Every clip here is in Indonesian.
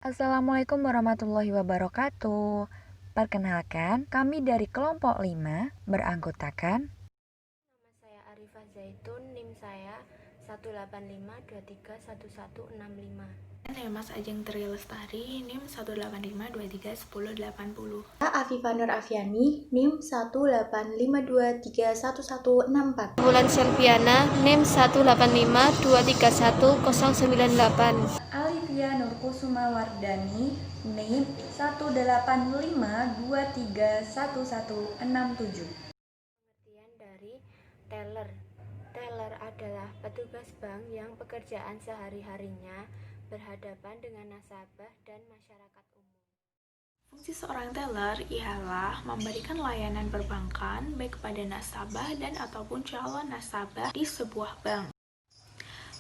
Assalamualaikum warahmatullahi wabarakatuh. Perkenalkan, kami dari kelompok 5 beranggotakan Nama saya Arifah Zaitun, NIM saya 185231165. Mas Ajeng Tri Lestari, NIM 185231080. Afifah Nur Afiani, NIM 185231164. Bulan Selviana, NIM 185231098. Alivia Nurkusuma Wardani, NIM 185231167. Pengertian dari teller. Teller adalah petugas bank yang pekerjaan sehari-harinya berhadapan dengan nasabah dan masyarakat umum. Fungsi seorang teller ialah memberikan layanan perbankan baik kepada nasabah dan ataupun calon nasabah di sebuah bank.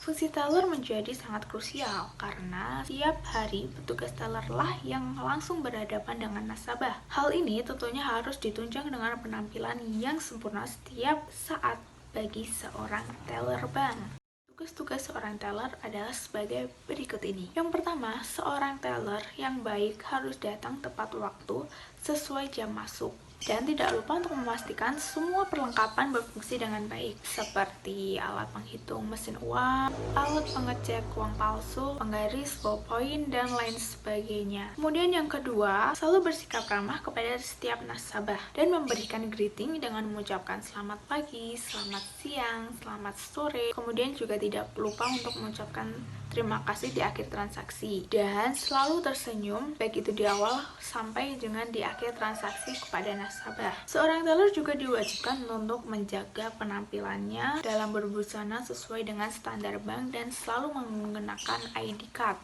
Fungsi teller menjadi sangat krusial karena setiap hari petugas teller lah yang langsung berhadapan dengan nasabah. Hal ini tentunya harus ditunjang dengan penampilan yang sempurna setiap saat bagi seorang teller bank. Tugas-tugas seorang teller adalah sebagai berikut ini. Yang pertama, seorang teller yang baik harus datang tepat waktu sesuai jam masuk. Dan tidak lupa untuk memastikan semua perlengkapan berfungsi dengan baik, seperti alat penghitung mesin uang, alat pengecek uang palsu, penggaris, ballpoint, dan lain sebagainya. Kemudian yang kedua, selalu bersikap ramah kepada setiap nasabah dan memberikan greeting dengan mengucapkan selamat pagi, selamat siang, selamat sore. Kemudian juga tidak lupa untuk mengucapkan terima kasih di akhir transaksi dan selalu tersenyum baik itu di awal sampai dengan di akhir transaksi kepada nasabah. Seorang teller juga diwajibkan untuk menjaga penampilannya dalam berbusana sesuai dengan standar bank dan selalu menggunakan ID card.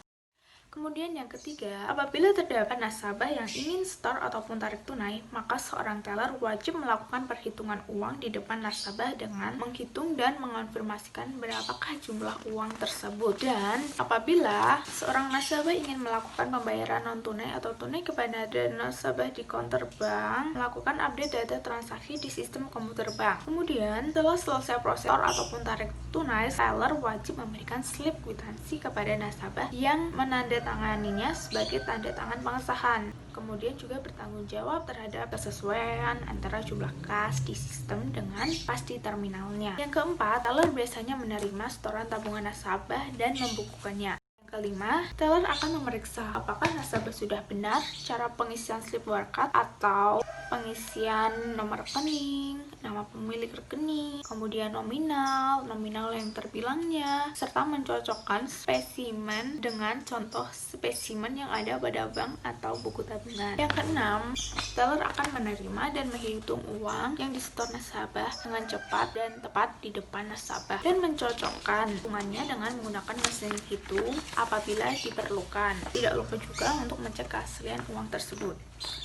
Kemudian yang ketiga, apabila terdapat nasabah yang ingin store ataupun tarik tunai, maka seorang teller wajib melakukan perhitungan uang di depan nasabah dengan menghitung dan mengonfirmasikan berapakah jumlah uang tersebut. Dan apabila seorang nasabah ingin melakukan pembayaran non-tunai atau tunai kepada nasabah di counter bank, melakukan update data transaksi di sistem komputer bank. Kemudian, setelah selesai proses store ataupun tarik tunai, teller wajib memberikan slip kwitansi kepada nasabah yang menandatanganinya sebagai tanda tangan pengesahan. Kemudian juga bertanggung jawab terhadap kesesuaian antara jumlah kas di sistem dengan pas di terminalnya. Yang keempat, teller biasanya menerima setoran tabungan nasabah dan membukukannya. Yang kelima, teller akan memeriksa apakah nasabah sudah benar cara pengisian slip warkat atau pengisian nomor rekening, nama pemilik rekening, kemudian nominal yang terbilangnya, serta mencocokkan spesimen dengan contoh spesimen yang ada pada bank atau buku tabungan. Yang keenam, teller akan menerima dan menghitung uang yang disetor nasabah dengan cepat dan tepat di depan nasabah dan mencocokkan hitungannya dengan menggunakan mesin hitung apabila diperlukan. Tidak lupa juga untuk mengecek keaslian uang tersebut.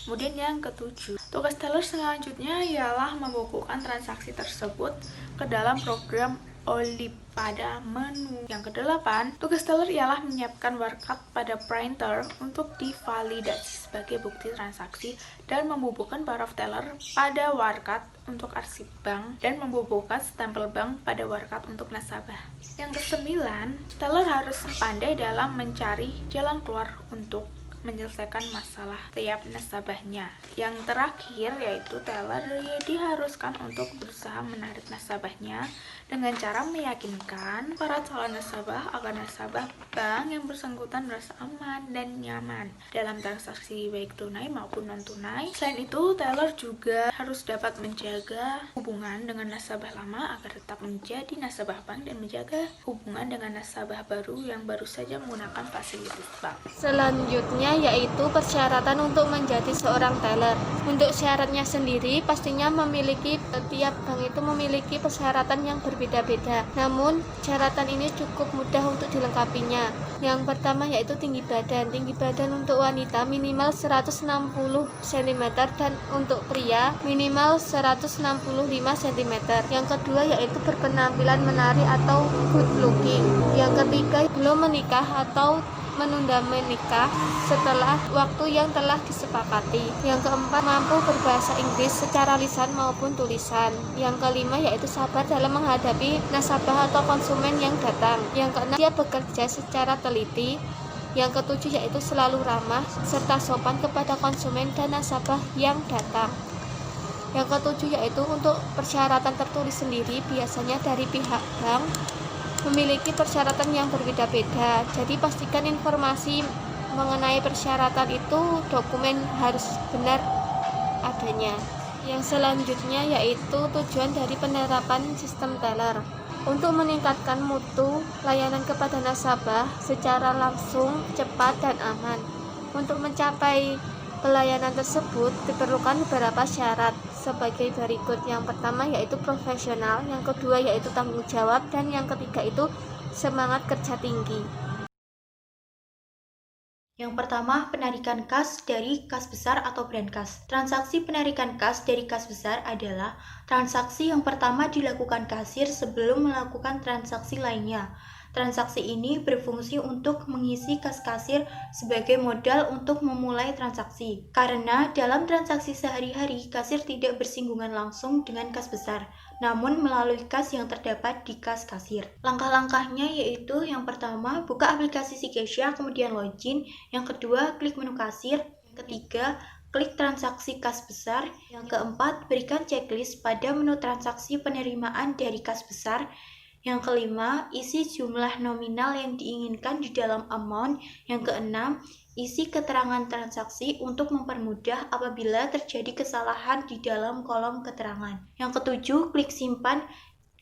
Kemudian yang ketujuh, tugas teller selanjutnya ialah membukukan transaksi tersebut ke dalam program OLIP pada menu. Yang kedelapan, tugas teller ialah menyiapkan warkat pada printer untuk divalidasi sebagai bukti transaksi dan membubuhkan paraf teller pada warkat untuk arsip bank dan membubuhkan stempel bank pada warkat untuk nasabah. Yang kesembilan, teller harus pandai dalam mencari jalan keluar untuk menyelesaikan masalah tiap nasabahnya. Yang terakhir yaitu teller diharuskan untuk berusaha menarik nasabahnya dengan cara meyakinkan para calon nasabah agar nasabah bank yang bersangkutan merasa aman dan nyaman dalam transaksi baik tunai maupun non-tunai. Selain itu, teller juga harus dapat menjaga hubungan dengan nasabah lama agar tetap menjadi nasabah bank dan menjaga hubungan dengan nasabah baru yang baru saja menggunakan fasilitas bank. Selanjutnya yaitu persyaratan untuk menjadi seorang teller. Untuk syaratnya sendiri pastinya setiap bank itu memiliki persyaratan yang berbeda-beda. Namun syaratan ini cukup mudah untuk dilengkapinya. Yang pertama yaitu tinggi badan. Tinggi badan untuk wanita minimal 160 cm dan untuk pria minimal 165 cm. Yang kedua yaitu berpenampilan menarik atau good looking. Yang ketiga belum menikah atau menunda menikah setelah waktu yang telah disepakati. Yang keempat, mampu berbahasa Inggris secara lisan maupun tulisan. Yang kelima yaitu sabar dalam menghadapi nasabah atau konsumen yang datang. Yang keenam, dia bekerja secara teliti Yang ketujuh yaitu selalu ramah serta sopan kepada konsumen dan nasabah yang datang. Yang ketujuh yaitu untuk persyaratan tertulis sendiri, biasanya dari pihak bank memiliki persyaratan yang berbeda-beda. Jadi pastikan informasi mengenai persyaratan itu dokumen harus benar adanya. Yang selanjutnya yaitu tujuan dari penerapan sistem teller. Untuk meningkatkan mutu layanan kepada nasabah secara langsung, cepat, dan aman. Untuk mencapai pelayanan tersebut diperlukan beberapa syarat sebagai berikut. Yang pertama yaitu profesional, yang kedua yaitu tanggung jawab, dan yang ketiga itu semangat kerja tinggi. Yang pertama, penarikan kas dari kas besar atau brand kas. Transaksi penarikan kas dari kas besar adalah transaksi yang pertama dilakukan kasir sebelum melakukan transaksi lainnya. Transaksi ini berfungsi untuk mengisi kas kasir sebagai modal untuk memulai transaksi. Karena dalam transaksi sehari-hari, kasir tidak bersinggungan langsung dengan kas besar, namun melalui kas yang terdapat di kas kasir. Langkah-langkahnya yaitu yang pertama, buka aplikasi Sikesha, kemudian login. Yang kedua, klik menu kasir. Yang ketiga, klik transaksi kas besar. Yang keempat, berikan checklist pada menu transaksi penerimaan dari kas besar. Yang kelima, isi jumlah nominal yang diinginkan di dalam amount. Yang keenam, isi keterangan transaksi untuk mempermudah apabila terjadi kesalahan di dalam kolom keterangan. Yang ketujuh, klik simpan,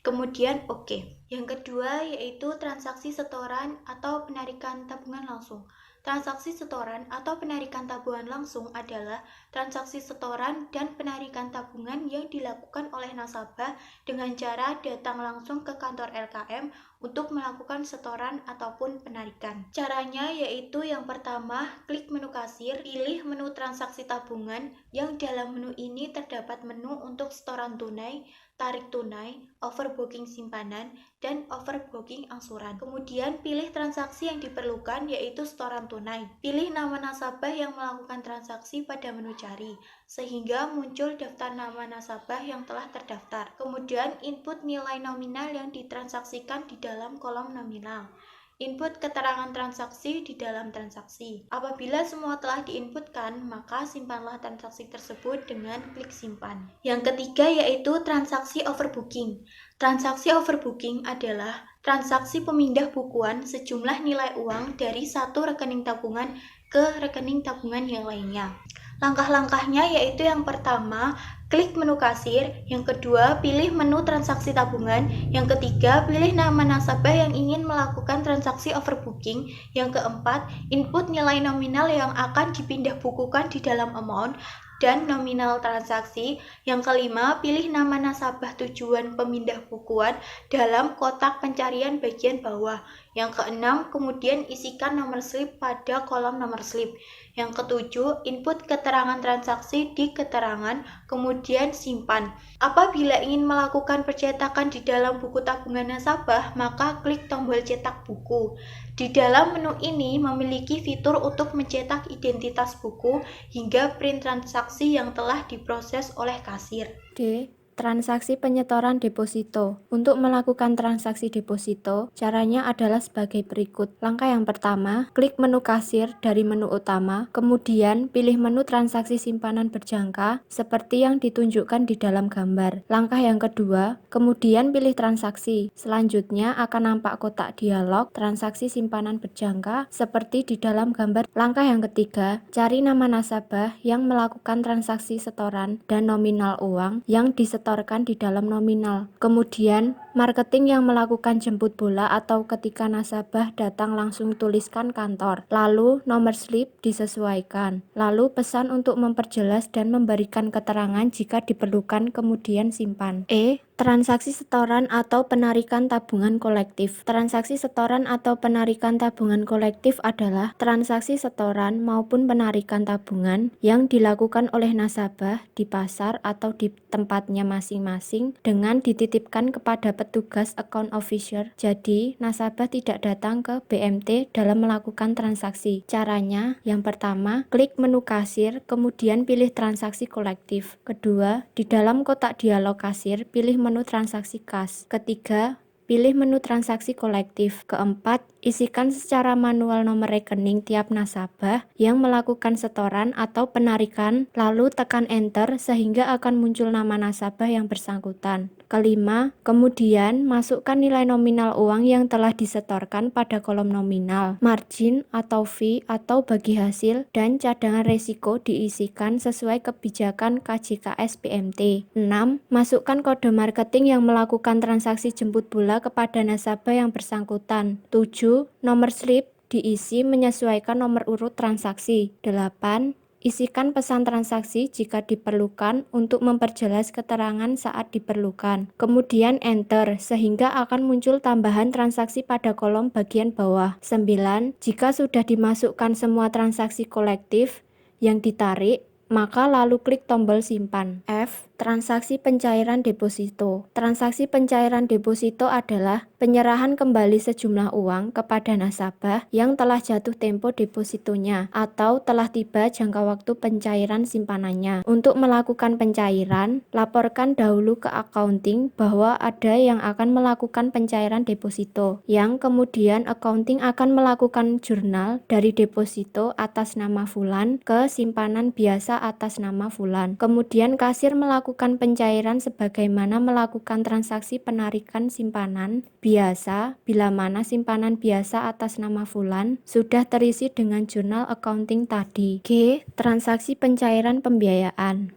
kemudian OK. Yang kedua yaitu transaksi setoran atau penarikan tabungan langsung. Transaksi setoran atau penarikan tabungan langsung adalah transaksi setoran dan penarikan tabungan yang dilakukan oleh nasabah dengan cara datang langsung ke kantor LKM untuk melakukan setoran ataupun penarikan. Caranya yaitu yang pertama, klik menu kasir, pilih menu transaksi tabungan yang dalam menu ini terdapat menu untuk setoran tunai, tarik tunai, overbooking simpanan, dan overbooking angsuran. Kemudian pilih transaksi yang diperlukan yaitu setoran tunai. Pilih nama nasabah yang melakukan transaksi pada menu cari, sehingga muncul daftar nama nasabah yang telah terdaftar. Kemudian input nilai nominal yang ditransaksikan di dalam kolom nominal. Input keterangan transaksi di dalam transaksi. Apabila semua telah diinputkan, maka simpanlah transaksi tersebut dengan klik simpan. Yang ketiga yaitu transaksi overbooking. Transaksi overbooking adalah transaksi pemindah bukuan sejumlah nilai uang dari satu rekening tabungan ke rekening tabungan yang lainnya. Langkah-langkahnya yaitu yang pertama, klik menu kasir. Yang kedua, pilih menu transaksi tabungan. Yang ketiga, pilih nama nasabah yang ingin melakukan transaksi overbooking. Yang keempat, input nilai nominal yang akan dipindah bukukan di dalam amount dan nominal transaksi. Yang kelima, pilih nama nasabah tujuan pemindah bukuan dalam kotak pencarian bagian bawah. Yang keenam, kemudian isikan nomor slip pada kolom nomor slip. Yang ketujuh, input keterangan transaksi di keterangan, kemudian simpan. Apabila ingin melakukan percetakan di dalam buku tabungan nasabah, maka klik tombol cetak buku. Di dalam menu ini memiliki fitur untuk mencetak identitas buku hingga print transaksi yang telah diproses oleh kasir. D. Transaksi penyetoran deposito. Untuk melakukan transaksi deposito, caranya adalah sebagai berikut. Langkah yang pertama, klik menu kasir dari menu utama, kemudian pilih menu transaksi simpanan berjangka seperti yang ditunjukkan di dalam gambar. Langkah yang kedua, kemudian pilih transaksi. Selanjutnya akan nampak kotak dialog transaksi simpanan berjangka seperti di dalam gambar. Langkah yang ketiga, cari nama nasabah yang melakukan transaksi setoran dan nominal uang yang disetorkan di dalam nominal. Kemudian, marketing yang melakukan jemput bola atau ketika nasabah datang langsung tuliskan kantor. Lalu, nomor slip disesuaikan. Lalu, pesan untuk memperjelas dan memberikan keterangan jika diperlukan, kemudian simpan. E. Transaksi setoran atau penarikan tabungan kolektif. Transaksi setoran atau penarikan tabungan kolektif adalah transaksi setoran maupun penarikan tabungan yang dilakukan oleh nasabah di pasar atau di tempatnya masing-masing dengan dititipkan kepada petugas account officer. Jadi, nasabah tidak datang ke BMT dalam melakukan transaksi. Caranya, yang pertama, klik menu kasir, kemudian pilih transaksi kolektif. Kedua, di dalam kotak dialog kasir, pilih menu transaksi kas. Ketiga, pilih menu transaksi kolektif. Keempat, isikan secara manual nomor rekening tiap nasabah yang melakukan setoran atau penarikan, lalu tekan enter sehingga akan muncul nama nasabah yang bersangkutan. Kelima, kemudian masukkan nilai nominal uang yang telah disetorkan pada kolom nominal, margin atau fee atau bagi hasil, dan cadangan resiko diisikan sesuai kebijakan KJKS PMT. 6. Masukkan kode marketing yang melakukan transaksi jemput bola kepada nasabah yang bersangkutan. 7. Nomor slip diisi menyesuaikan nomor urut transaksi. 8. Isikan pesan transaksi jika diperlukan untuk memperjelas keterangan saat diperlukan. Kemudian enter sehingga akan muncul tambahan transaksi pada kolom bagian bawah. 9. Jika sudah dimasukkan semua transaksi kolektif yang ditarik, maka lalu klik tombol simpan. F. Transaksi pencairan deposito. Transaksi pencairan deposito adalah penyerahan kembali sejumlah uang kepada nasabah yang telah jatuh tempo depositonya atau telah tiba jangka waktu pencairan simpanannya. Untuk melakukan pencairan, laporkan dahulu ke accounting bahwa ada yang akan melakukan pencairan deposito, yang kemudian accounting akan melakukan jurnal dari deposito atas nama Fulan ke simpanan biasa atas nama Fulan. Kemudian kasir melakukan pencairan sebagaimana melakukan transaksi penarikan simpanan biasa bila mana simpanan biasa atas nama Fulan sudah terisi dengan jurnal accounting tadi. G. Transaksi pencairan pembiayaan.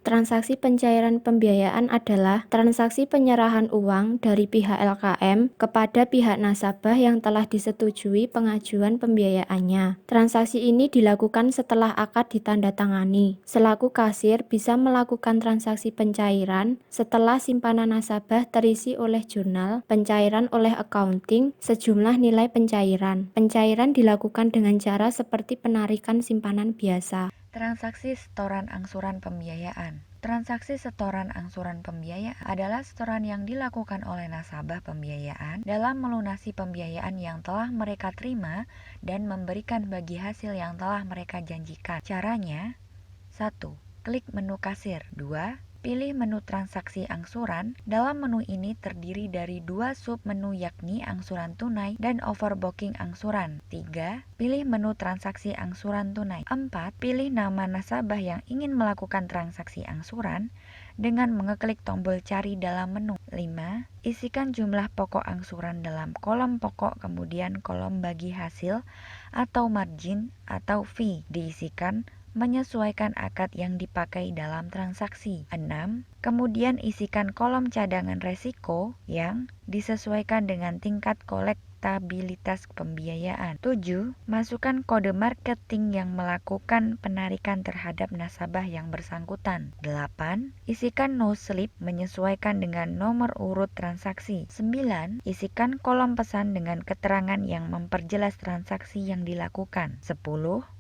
Transaksi pencairan pembiayaan adalah transaksi penyerahan uang dari pihak LKM kepada pihak nasabah yang telah disetujui pengajuan pembiayaannya. Transaksi ini dilakukan setelah akad ditandatangani. Selaku kasir bisa melakukan transaksi pencairan setelah simpanan nasabah terisi oleh jurnal, pencairan oleh accounting, sejumlah nilai pencairan. Pencairan dilakukan dengan cara seperti penarikan simpanan biasa. Transaksi setoran angsuran pembiayaan. Transaksi setoran angsuran pembiayaan adalah setoran yang dilakukan oleh nasabah pembiayaan dalam melunasi pembiayaan yang telah mereka terima dan memberikan bagi hasil yang telah mereka janjikan. Caranya: 1. Klik menu kasir. 2. Pilih menu transaksi angsuran. Dalam menu ini terdiri dari 2 sub-menu yakni angsuran tunai dan overbooking angsuran. 3. Pilih menu transaksi angsuran tunai. 4. Pilih nama nasabah yang ingin melakukan transaksi angsuran dengan mengeklik tombol cari dalam menu. 5. Isikan jumlah pokok angsuran dalam kolom pokok kemudian kolom bagi hasil atau margin atau fee diisikan menyesuaikan akad yang dipakai dalam transaksi. 6. Kemudian isikan kolom cadangan resiko yang disesuaikan dengan tingkat kolektabilitas pembiayaan. 7. Masukkan kode marketing yang melakukan penarikan terhadap nasabah yang bersangkutan. 8. Isikan no slip menyesuaikan dengan nomor urut transaksi. 9. Isikan kolom pesan dengan keterangan yang memperjelas transaksi yang dilakukan. 10.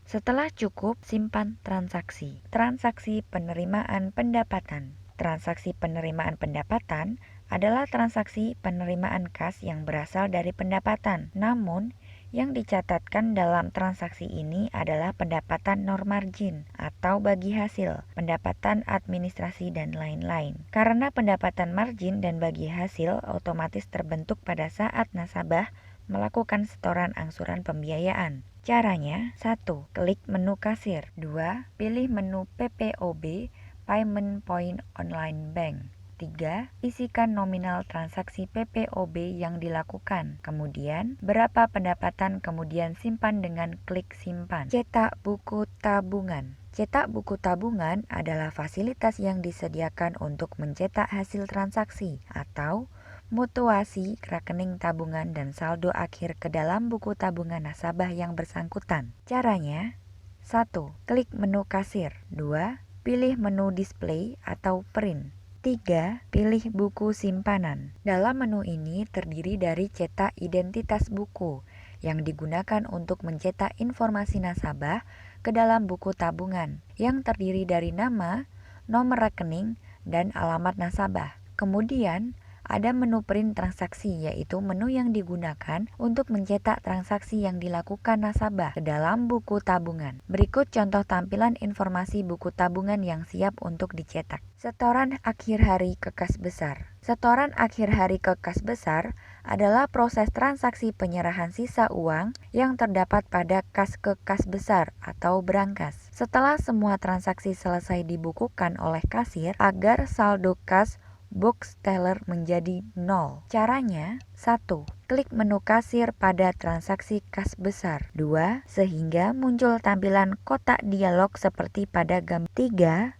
Setelah cukup, simpan transaksi. Transaksi penerimaan pendapatan. Transaksi penerimaan pendapatan adalah transaksi penerimaan kas yang berasal dari pendapatan. Namun, yang dicatatkan dalam transaksi ini adalah pendapatan non margin atau bagi hasil, pendapatan administrasi, dan lain-lain. Karena pendapatan margin dan bagi hasil otomatis terbentuk pada saat nasabah melakukan setoran angsuran pembiayaan. Caranya: 1. Klik menu kasir. 2. Pilih menu PPOB, Payment Point Online Bank. 3. Isikan nominal transaksi PPOB yang dilakukan. Kemudian, berapa pendapatan, kemudian simpan dengan klik simpan. Cetak buku tabungan. Cetak buku tabungan adalah fasilitas yang disediakan untuk mencetak hasil transaksi atau mutuasi rekening tabungan dan saldo akhir ke dalam buku tabungan nasabah yang bersangkutan. Caranya: 1. Klik menu kasir. 2. Pilih menu display atau print. 3. Pilih buku simpanan. Dalam menu ini terdiri dari cetak identitas buku yang digunakan untuk mencetak informasi nasabah ke dalam buku tabungan yang terdiri dari nama, nomor rekening, dan alamat nasabah. Kemudian, ada menu print transaksi, yaitu menu yang digunakan untuk mencetak transaksi yang dilakukan nasabah ke dalam buku tabungan. Berikut contoh tampilan informasi buku tabungan yang siap untuk dicetak. Setoran akhir hari ke kas besar. Setoran akhir hari ke kas besar adalah proses transaksi penyerahan sisa uang yang terdapat pada kas ke kas besar atau brankas. Setelah semua transaksi selesai dibukukan oleh kasir agar saldo kas box teller menjadi 0. Caranya: 1. Klik menu kasir pada transaksi kas besar. 2. Sehingga muncul tampilan kotak dialog seperti pada gambar. 3.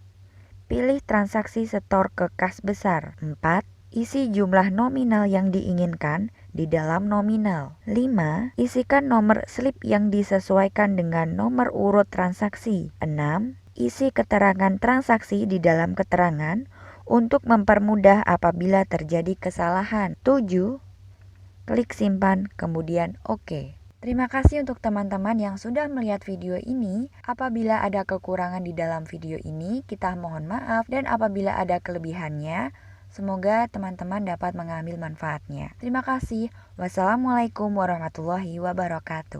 Pilih transaksi setor ke kas besar. 4. Isi jumlah nominal yang diinginkan di dalam nominal. 5. Isikan nomor slip yang disesuaikan dengan nomor urut transaksi. 6. Isi keterangan transaksi di dalam keterangan untuk mempermudah apabila terjadi kesalahan. 7. Klik simpan, kemudian OK. Terima kasih untuk teman-teman yang sudah melihat video ini. Apabila ada kekurangan di dalam video ini, kita mohon maaf, dan apabila ada kelebihannya, semoga teman-teman dapat mengambil manfaatnya. Terima kasih. Wassalamualaikum warahmatullahi wabarakatuh.